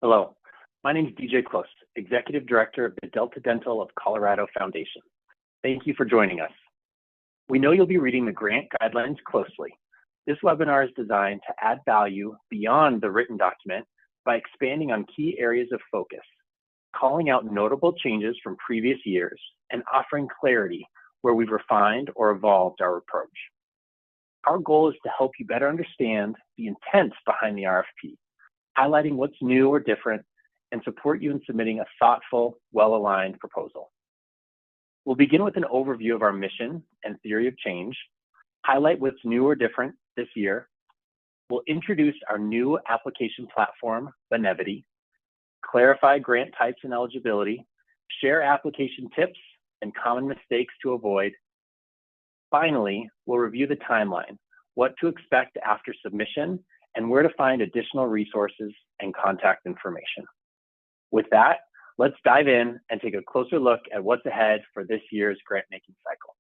Hello, my name is DJ Close, Executive Director of the Delta Dental of Colorado Foundation. Thank you for joining us. We know you'll be reading the grant guidelines closely. This webinar is designed to add value beyond the written document by expanding on key areas of focus, calling out notable changes from previous years, and offering clarity where we've refined or evolved our approach. Our goal is to help you better understand the intent behind the RFP, highlighting what's new or different, and support you in submitting a thoughtful, well-aligned proposal. We'll begin with an overview of our mission and theory of change, highlight what's new or different this year. We'll introduce our new application platform, Benevity, clarify grant types and eligibility, share application tips and common mistakes to avoid. Finally, we'll review the timeline, what to expect after submission, and where to find additional resources and contact information. With that, let's dive in and take a closer look at what's ahead for this year's grant-making cycle.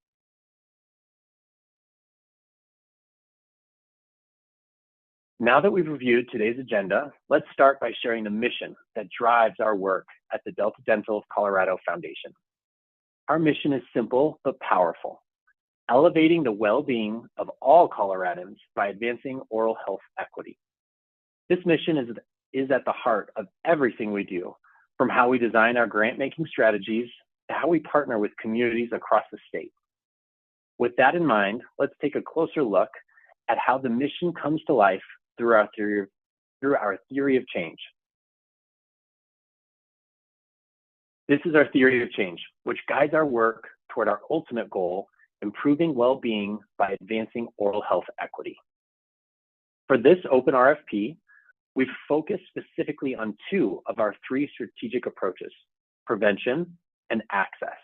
Now that we've reviewed today's agenda, let's start by sharing the mission that drives our work at the Delta Dental of Colorado Foundation. Our mission is simple but powerful: elevating the well-being of all Coloradans by advancing oral health equity. This mission is at the heart of everything we do, from how we design our grant-making strategies to how we partner with communities across the state. With that in mind, let's take a closer look at how the mission comes to life through our theory of change. This is our theory of change, which guides our work toward our ultimate goal: improving well-being by advancing oral health equity. For this open RFP, we've focused specifically on two of our three strategic approaches: prevention and access.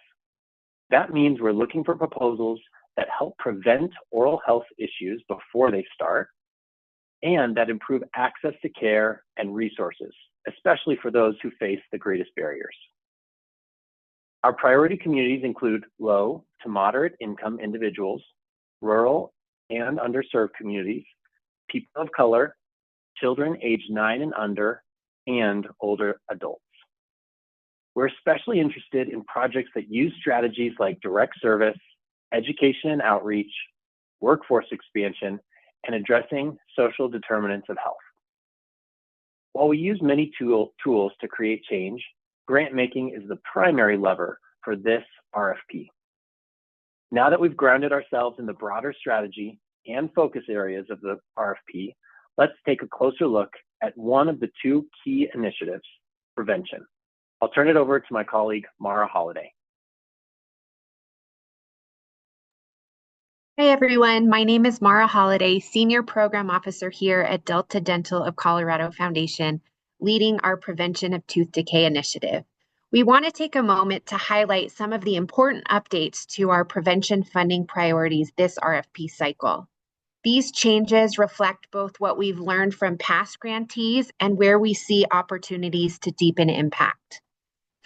That means we're looking for proposals that help prevent oral health issues before they start, and that improve access to care and resources, especially for those who face the greatest barriers. Our priority communities include low to moderate income individuals, rural and underserved communities, people of color, children aged 9 and under, and older adults. We're especially interested in projects that use strategies like direct service, education and outreach, workforce expansion, and addressing social determinants of health. While we use many tools to create change, grant making is the primary lever for this RFP. Now that we've grounded ourselves in the broader strategy and focus areas of the RFP, let's take a closer look at one of the two key initiatives: prevention. I'll turn it over to my colleague, Mara Holliday. Hi everyone, my name is Mara Holliday, Senior Program Officer here at Delta Dental of Colorado Foundation, leading our Prevention of Tooth Decay initiative. We want to take a moment to highlight some of the important updates to our prevention funding priorities this RFP cycle. These changes reflect both what we've learned from past grantees and where we see opportunities to deepen impact.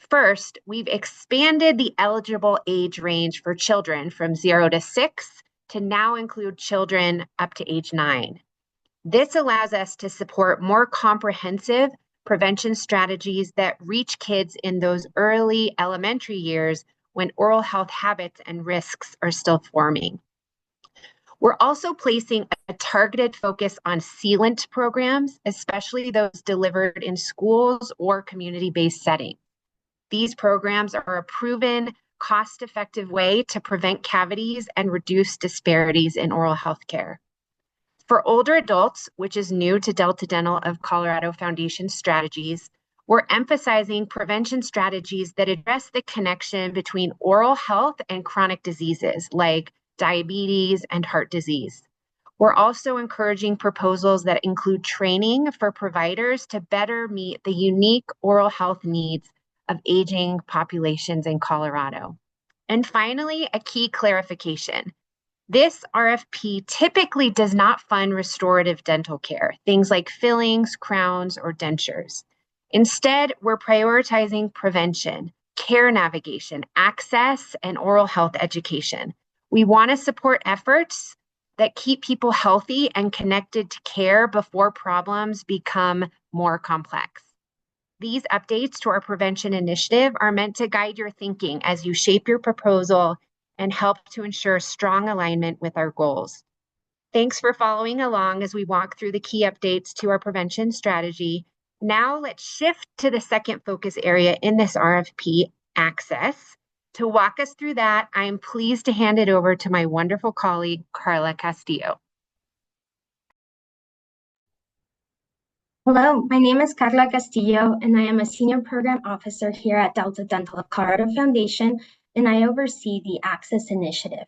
First, we've expanded the eligible age range for children from 0 to 6 to now include children up to age 9. This allows us to support more comprehensive prevention strategies that reach kids in those early elementary years when oral health habits and risks are still forming. We're also placing a targeted focus on sealant programs, especially those delivered in schools or community-based settings. These programs are a proven, cost-effective way to prevent cavities and reduce disparities in oral health care. For older adults, which is new to Delta Dental of Colorado Foundation strategies, we're emphasizing prevention strategies that address the connection between oral health and chronic diseases like diabetes and heart disease. We're also encouraging proposals that include training for providers to better meet the unique oral health needs of aging populations in Colorado. And finally, a key clarification. This RFP typically does not fund restorative dental care, things like fillings, crowns, or dentures. Instead, we're prioritizing prevention, care navigation, access, and oral health education. We want to support efforts that keep people healthy and connected to care before problems become more complex. These updates to our prevention initiative are meant to guide your thinking as you shape your proposal and help to ensure strong alignment with our goals. Thanks for following along as we walk through the key updates to our prevention strategy. Now let's shift to the second focus area in this RFP, access. To walk us through that, I am pleased to hand it over to my wonderful colleague, Carla Castillo. Hello, my name is Carla Castillo, and I am a Senior Program Officer here at Delta Dental of Colorado Foundation, and I oversee the Access Initiative.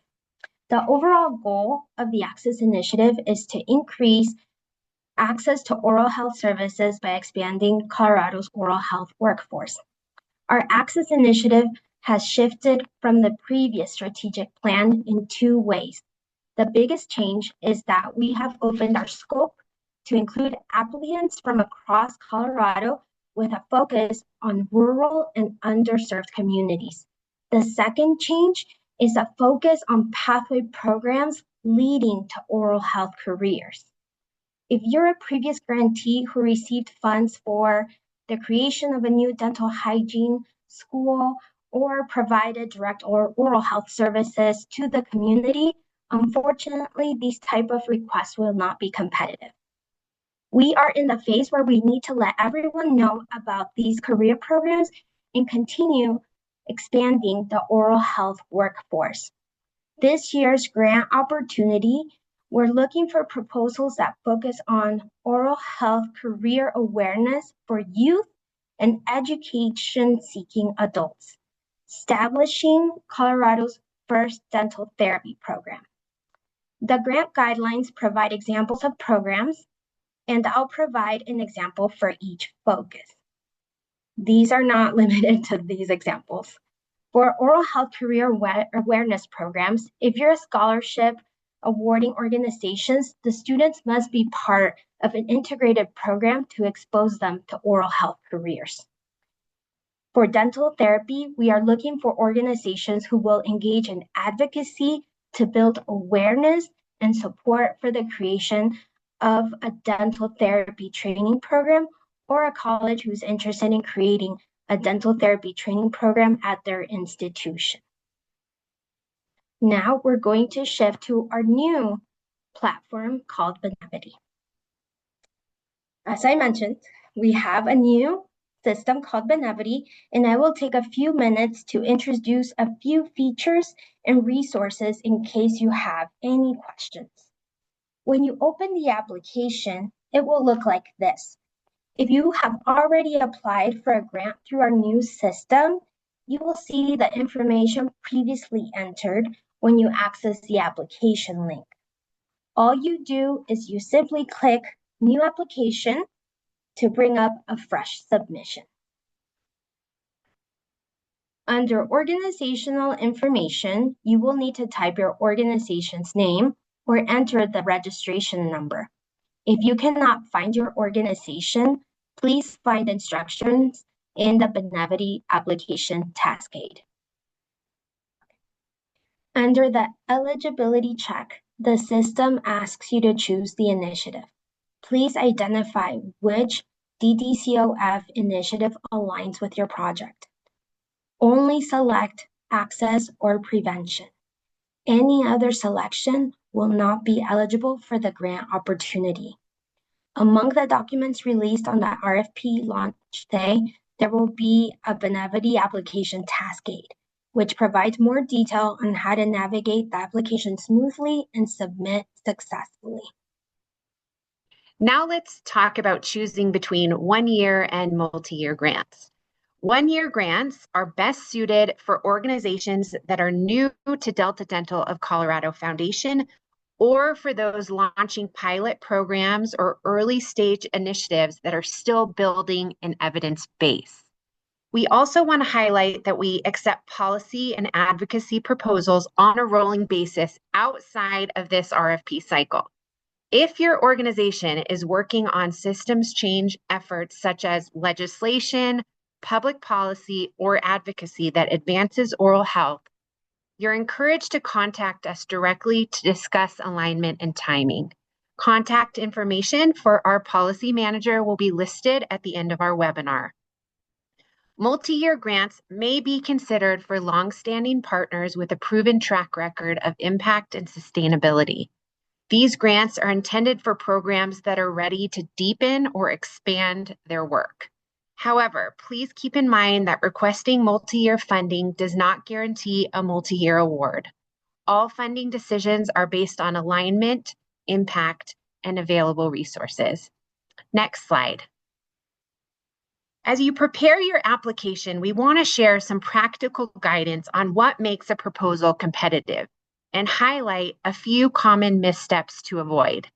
The overall goal of the Access Initiative is to increase access to oral health services by expanding Colorado's oral health workforce. Our Access Initiative has shifted from the previous strategic plan in two ways. The biggest change is that we have opened our scope to include applicants from across Colorado with a focus on rural and underserved communities. The second change is a focus on pathway programs leading to oral health careers. If you're a previous grantee who received funds for the creation of a new dental hygiene school or provided direct or oral health services to the community, unfortunately, these type of requests will not be competitive. We are in the phase where we need to let everyone know about these career programs and continue expanding the oral health workforce. This year's grant opportunity, we're looking for proposals that focus on oral health career awareness for youth and education-seeking adults, establishing Colorado's first dental therapy program. The grant guidelines provide examples of programs, and I'll provide an example for each focus. These are not limited to these examples. For oral health career awareness programs, if you're a scholarship awarding organizations, the students must be part of an integrated program to expose them to oral health careers. For dental therapy, we are looking for organizations who will engage in advocacy to build awareness and support for the creation of a dental therapy training program, or a college who's interested in creating a dental therapy training program at their institution. Now we're going to shift to our new platform called Benevity. As I mentioned, we have a new system called Benevity, and I will take a few minutes to introduce a few features and resources in case you have any questions. When you open the application, it will look like this. If you have already applied for a grant through our new system, you will see the information previously entered when you access the application link. All you do is you simply click New Application to bring up a fresh submission. Under Organizational Information, you will need to type your organization's name or enter the registration number. If you cannot find your organization, please find instructions in the Benevity application task aid. Under the eligibility check, the system asks you to choose the initiative. Please identify which DDCOF initiative aligns with your project. Only select access or prevention. Any other selection will not be eligible for the grant opportunity. Among the documents released on the RFP launch day, there will be a Benevity application task aid, which provides more detail on how to navigate the application smoothly and submit successfully. Now let's talk about choosing between one-year and multi-year grants. One-year grants are best suited for organizations that are new to Delta Dental of Colorado Foundation, or for those launching pilot programs or early stage initiatives that are still building an evidence base. We also want to highlight that we accept policy and advocacy proposals on a rolling basis outside of this RFP cycle. If your organization is working on systems change efforts such as legislation, public policy, or advocacy that advances oral health, you're encouraged to contact us directly to discuss alignment and timing. Contact information for our policy manager will be listed at the end of our webinar. Multi-year grants may be considered for long-standing partners with a proven track record of impact and sustainability. These grants are intended for programs that are ready to deepen or expand their work. However, please keep in mind that requesting multi-year funding does not guarantee a multi-year award. All funding decisions are based on alignment, impact, and available resources. Next slide. As you prepare your application, we want to share some practical guidance on what makes a proposal competitive and highlight a few common missteps to avoid.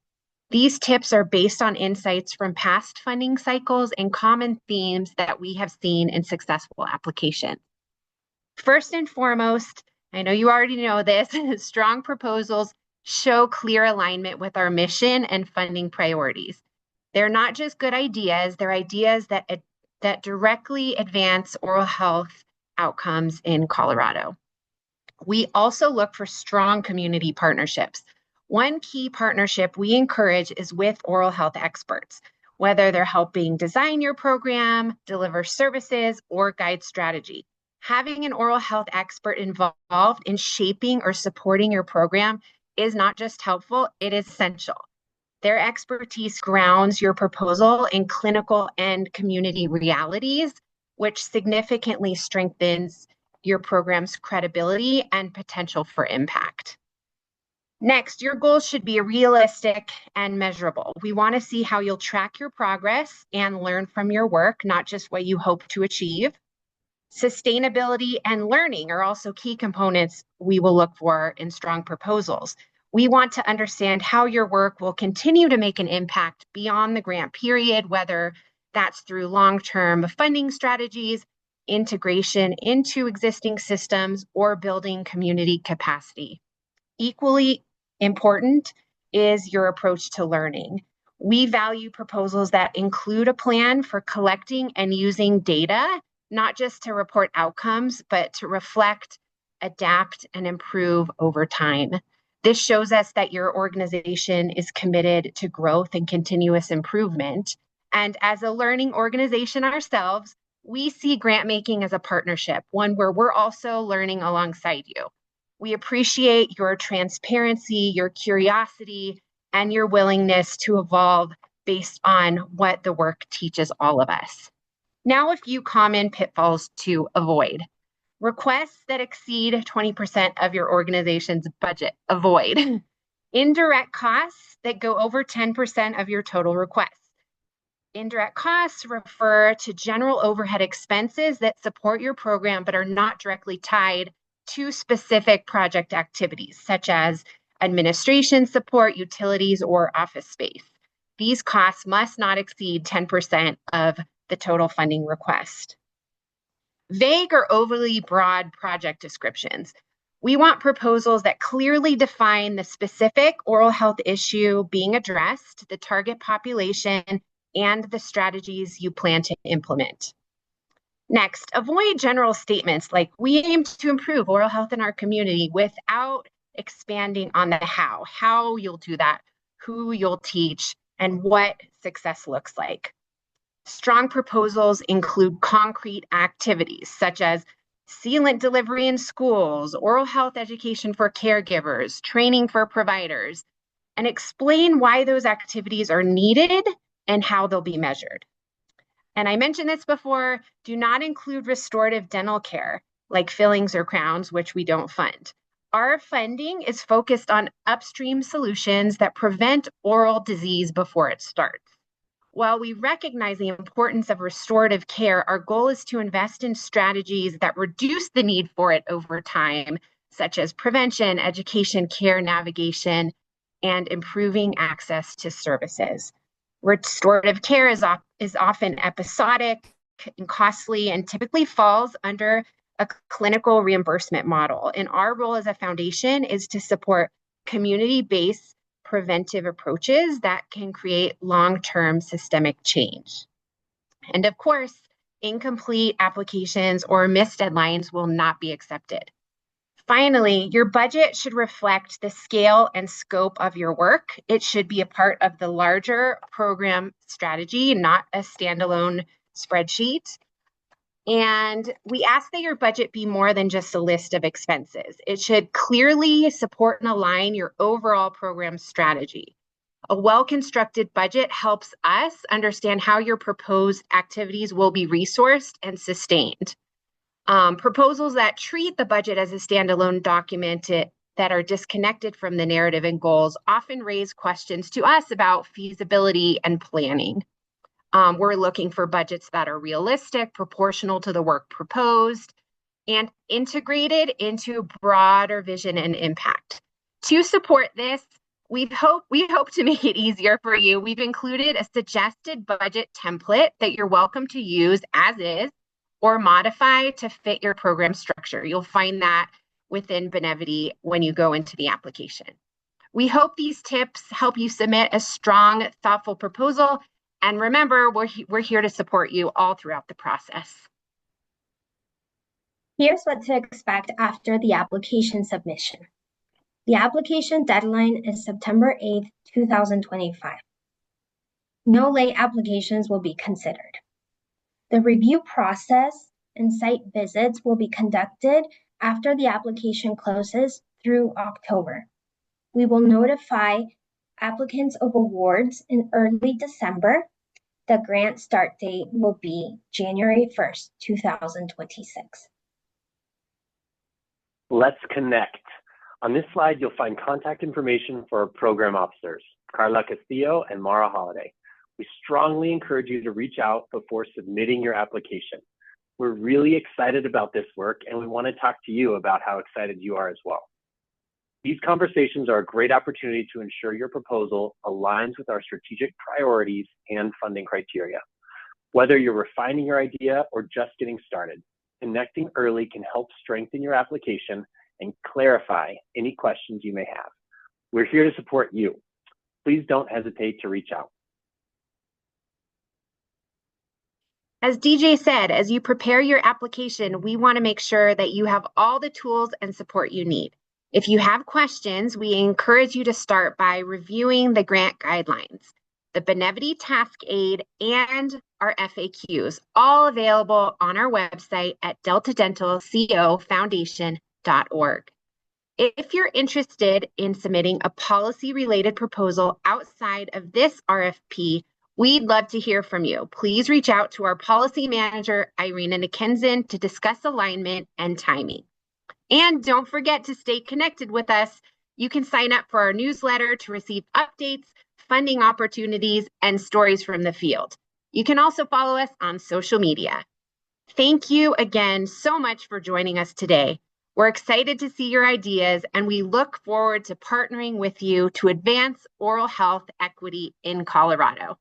These tips are based on insights from past funding cycles and common themes that we have seen in successful applications. First and foremost, I know you already know this, strong proposals show clear alignment with our mission and funding priorities. They're not just good ideas, they're ideas that directly advance oral health outcomes in Colorado. We also look for strong community partnerships. One key partnership we encourage is with oral health experts, whether they're helping design your program, deliver services, or guide strategy. Having an oral health expert involved in shaping or supporting your program is not just helpful, it is essential. Their expertise grounds your proposal in clinical and community realities, which significantly strengthens your program's credibility and potential for impact. Next, your goals should be realistic and measurable. We want to see how you'll track your progress and learn from your work, not just what you hope to achieve. Sustainability and learning are also key components we will look for in strong proposals. We want to understand how your work will continue to make an impact beyond the grant period, whether that's through long-term funding strategies, integration into existing systems, or building community capacity. Equally important is your approach to learning. We value proposals that include a plan for collecting and using data, not just to report outcomes, but to reflect, adapt, and improve over time. This shows us that your organization is committed to growth and continuous improvement. And as a learning organization ourselves, we see grant making as a partnership, one where we're also learning alongside you. We appreciate your transparency, your curiosity, and your willingness to evolve based on what the work teaches all of us. Now, a few common pitfalls to avoid. Requests that exceed 20% of your organization's budget, avoid. Indirect costs that go over 10% of your total requests. Indirect costs refer to general overhead expenses that support your program but are not directly tied to specific project activities, such as administration support, utilities, or office space. These costs must not exceed 10% of the total funding request. Vague or overly broad project descriptions. We want proposals that clearly define the specific oral health issue being addressed, the target population, and the strategies you plan to implement. Next, avoid general statements like, we aim to improve oral health in our community, without expanding on the how you'll do that, who you'll teach, and what success looks like. Strong proposals include concrete activities such as sealant delivery in schools, oral health education for caregivers, training for providers, and explain why those activities are needed and how they'll be measured. And I mentioned this before, do not include restorative dental care like fillings or crowns, which we don't fund. Our funding is focused on upstream solutions that prevent oral disease before it starts. While we recognize the importance of restorative care, our goal is to invest in strategies that reduce the need for it over time, such as prevention, education, care, navigation, and improving access to services. Restorative care is often episodic and costly and typically falls under a clinical reimbursement model. And our role as a foundation is to support community-based preventive approaches that can create long-term systemic change. And of course, incomplete applications or missed deadlines will not be accepted. Finally, your budget should reflect the scale and scope of your work. It should be a part of the larger program strategy, not a standalone spreadsheet. And we ask that your budget be more than just a list of expenses. It should clearly support and align your overall program strategy. A well-constructed budget helps us understand how your proposed activities will be resourced and sustained. Proposals that treat the budget as a standalone document that are disconnected from the narrative and goals often raise questions to us about feasibility and planning. We're looking for budgets that are realistic, proportional to the work proposed, and integrated into a broader vision and impact. To support this, we hope to make it easier for you. We've included a suggested budget template that you're welcome to use as is or modify to fit your program structure. You'll find that within Benevity when you go into the application. We hope these tips help you submit a strong, thoughtful proposal. And remember, we're here to support you all throughout the process. Here's what to expect after the application submission. The application deadline is September 8th, 2025. No late applications will be considered. The review process and site visits will be conducted after the application closes through October. We will notify applicants of awards in early December. The grant start date will be January 1st, 2026. Let's connect. On this slide, you'll find contact information for our program officers, Carla Castillo and Mara Holiday. We strongly encourage you to reach out before submitting your application. We're really excited about this work, and we want to talk to you about how excited you are as well. These conversations are a great opportunity to ensure your proposal aligns with our strategic priorities and funding criteria. Whether you're refining your idea or just getting started, connecting early can help strengthen your application and clarify any questions you may have. We're here to support you. Please don't hesitate to reach out. As DJ said, as you prepare your application, we want to make sure that you have all the tools and support you need. If you have questions, we encourage you to start by reviewing the grant guidelines, the Benevity Task Aid, and our FAQs, all available on our website at deltadentalcofoundation.org. If you're interested in submitting a policy-related proposal outside of this RFP, we'd love to hear from you. Please reach out to our policy manager, Irina Nikenzen, to discuss alignment and timing. And don't forget to stay connected with us. You can sign up for our newsletter to receive updates, funding opportunities, and stories from the field. You can also follow us on social media. Thank you again so much for joining us today. We're excited to see your ideas, and we look forward to partnering with you to advance oral health equity in Colorado.